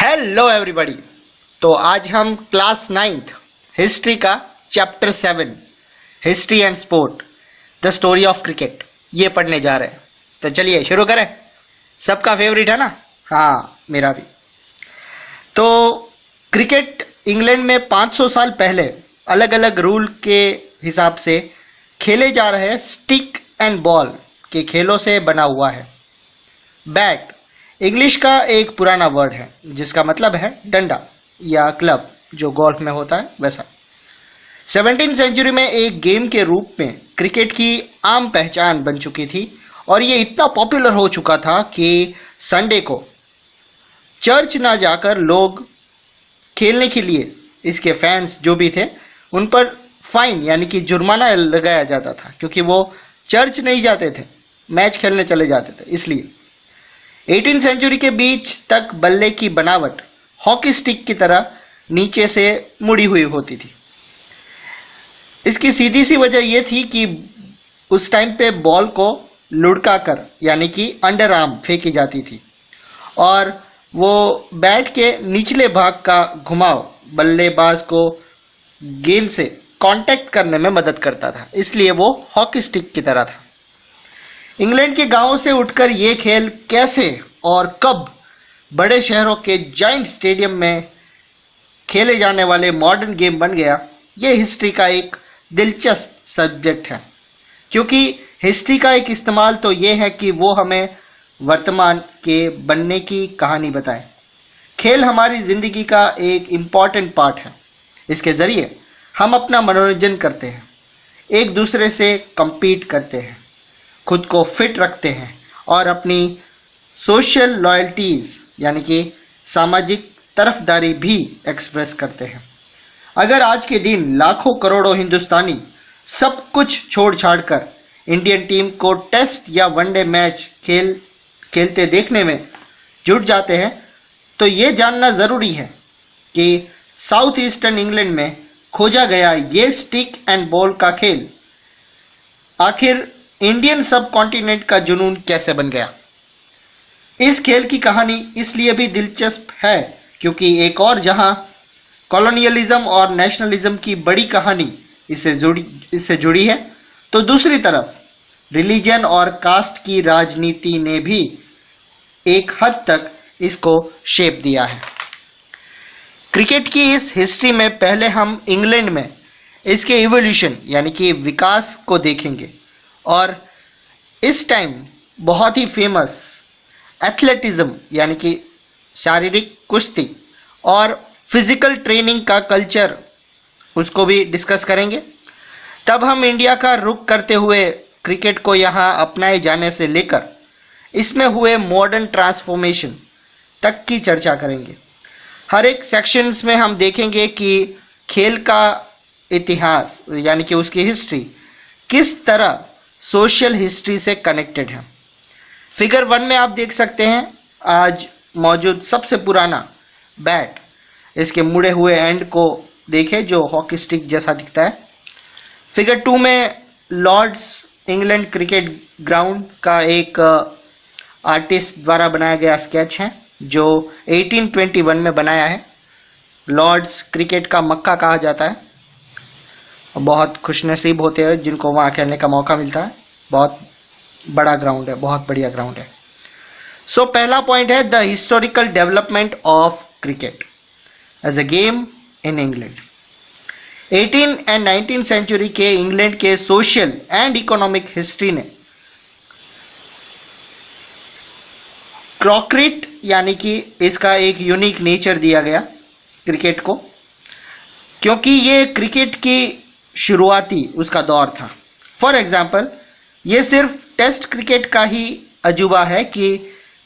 Hello everybody. तो आज हम क्लास 9th हिस्ट्री का chapter 7 history and sport the story of cricket ये पढ़ने जा रहे हैं। तो चलिए शुरू करें। सबका फेवरेट है ना? हाँ, मेरा भी। तो क्रिकेट इंग्लैंड में 500 साल पहले अलग अलग रूल के हिसाब से खेले जा रहे स्टिक एंड बॉल के खेलों से बना हुआ है। बैट इंग्लिश का एक पुराना वर्ड है जिसका मतलब है डंडा या क्लब, जो गोल्फ में होता है वैसा। 17वीं सेंचुरी में एक गेम के रूप में क्रिकेट की आम पहचान बन चुकी थी और ये इतना पॉपुलर हो चुका था कि संडे को चर्च ना जाकर लोग खेलने के लिए इसके फैंस जो भी थे उन पर फाइन यानी कि जुर्माना लगाया जाता था, क्योंकि वो चर्च नहीं जाते थे, मैच खेलने चले जाते थे। इसलिए 18वीं सेंचुरी के बीच तक बल्ले की बनावट हॉकी स्टिक की तरह नीचे से मुड़ी हुई होती थी। इसकी सीधी सी वजह यह थी कि उस टाइम पे बॉल को लुढ़का कर यानी कि अंडर आर्म फेंकी जाती थी और वो बैट के निचले भाग का घुमाव बल्लेबाज को गेंद से कांटेक्ट करने में मदद करता था, इसलिए वो हॉकी स्टिक की तरह था। इंग्लैंड के गांवों से उठकर ये खेल कैसे और कब बड़े शहरों के जाइंट स्टेडियम में खेले जाने वाले मॉडर्न गेम बन गया, ये हिस्ट्री का एक दिलचस्प सब्जेक्ट है। क्योंकि हिस्ट्री का एक इस्तेमाल तो ये है कि वो हमें वर्तमान के बनने की कहानी बताए। खेल हमारी जिंदगी का एक इम्पॉर्टेंट पार्ट है। इसके जरिए हम अपना मनोरंजन करते हैं, एक दूसरे से compete करते हैं, खुद को फिट रखते हैं और अपनी सोशल लॉयल्टीज यानी कि सामाजिक तरफदारी भी एक्सप्रेस करते हैं। अगर आज के दिन लाखों करोड़ों हिंदुस्तानी सब कुछ छोड़ छाड़ कर इंडियन टीम को टेस्ट या वनडे मैच खेलते देखने में जुट जाते हैं, तो ये जानना जरूरी है कि साउथ ईस्टर्न इंग्लैंड में खोजा गया ये स्टिक एंड बॉल का खेल आखिर इंडियन सब कॉन्टिनेंट का जुनून कैसे बन गया। इस खेल की कहानी इसलिए भी दिलचस्प है क्योंकि एक और जहां कॉलोनियलिज्म और नेशनलिज्म की बड़ी कहानी इससे जुड़ी है, तो दूसरी तरफ रिलीजन और कास्ट की राजनीति ने भी एक हद तक इसको शेप दिया है। क्रिकेट की इस हिस्ट्री में पहले हम इंग्लैंड में इसके इवोल्यूशन यानी कि विकास को देखेंगे और इस टाइम बहुत ही फेमस एथलेटिज्म यानी कि शारीरिक कुश्ती और फिजिकल ट्रेनिंग का कल्चर उसको भी डिस्कस करेंगे। तब हम इंडिया का रुख करते हुए क्रिकेट को यहाँ अपनाए जाने से लेकर इसमें हुए मॉडर्न ट्रांसफॉर्मेशन तक की चर्चा करेंगे। हर एक सेक्शंस में हम देखेंगे कि खेल का इतिहास यानी कि उसकी हिस्ट्री किस तरह सोशल हिस्ट्री से कनेक्टेड है। फिगर 1 में आप देख सकते हैं आज मौजूद सबसे पुराना बैट, इसके मुड़े हुए एंड को देखें जो हॉकी स्टिक जैसा दिखता है। फिगर 2 में लॉर्ड्स इंग्लैंड क्रिकेट ग्राउंड का एक आर्टिस्ट द्वारा बनाया गया स्केच है जो 1821 में बनाया है। लॉर्ड्स क्रिकेट का मक्का कहा जाता है। बहुत खुशनसीब होते हैं जिनको वहाँ खेलने का मौका मिलता है। बहुत बड़ा ग्राउंड है, बहुत बढ़िया ग्राउंड है। सो पहला पॉइंट है the historical development of cricket as a game in England. 18 and 19 century के इंग्लैंड के सोशल एंड इकोनॉमिक हिस्ट्री ने क्रिकेट यानी कि इसका एक यूनिक नेचर दिया गया क्रिकेट को, क्योंकि ये क्रिकेट की शुरुआती उसका दौर था। फॉर एग्जाम्पल ये सिर्फ टेस्ट क्रिकेट का ही अजूबा है कि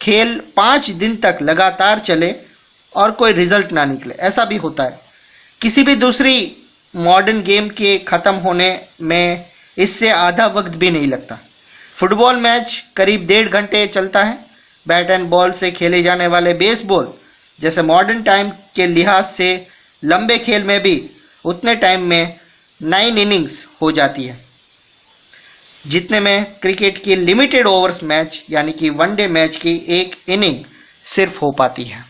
खेल 5 दिन तक लगातार चले और कोई रिजल्ट ना निकले, ऐसा भी होता है। किसी भी दूसरी मॉडर्न गेम के खत्म होने में इससे आधा वक्त भी नहीं लगता। फुटबॉल मैच करीब 1.5 घंटे चलता है। बैट एंड बॉल से खेले जाने वाले बेसबॉल जैसे मॉडर्न टाइम के लिहाज से लंबे खेल में भी उतने टाइम में 9 इनिंग्स हो जाती है, जितने में क्रिकेट की लिमिटेड ओवर्स मैच यानी कि वनडे मैच की एक इनिंग सिर्फ हो पाती है।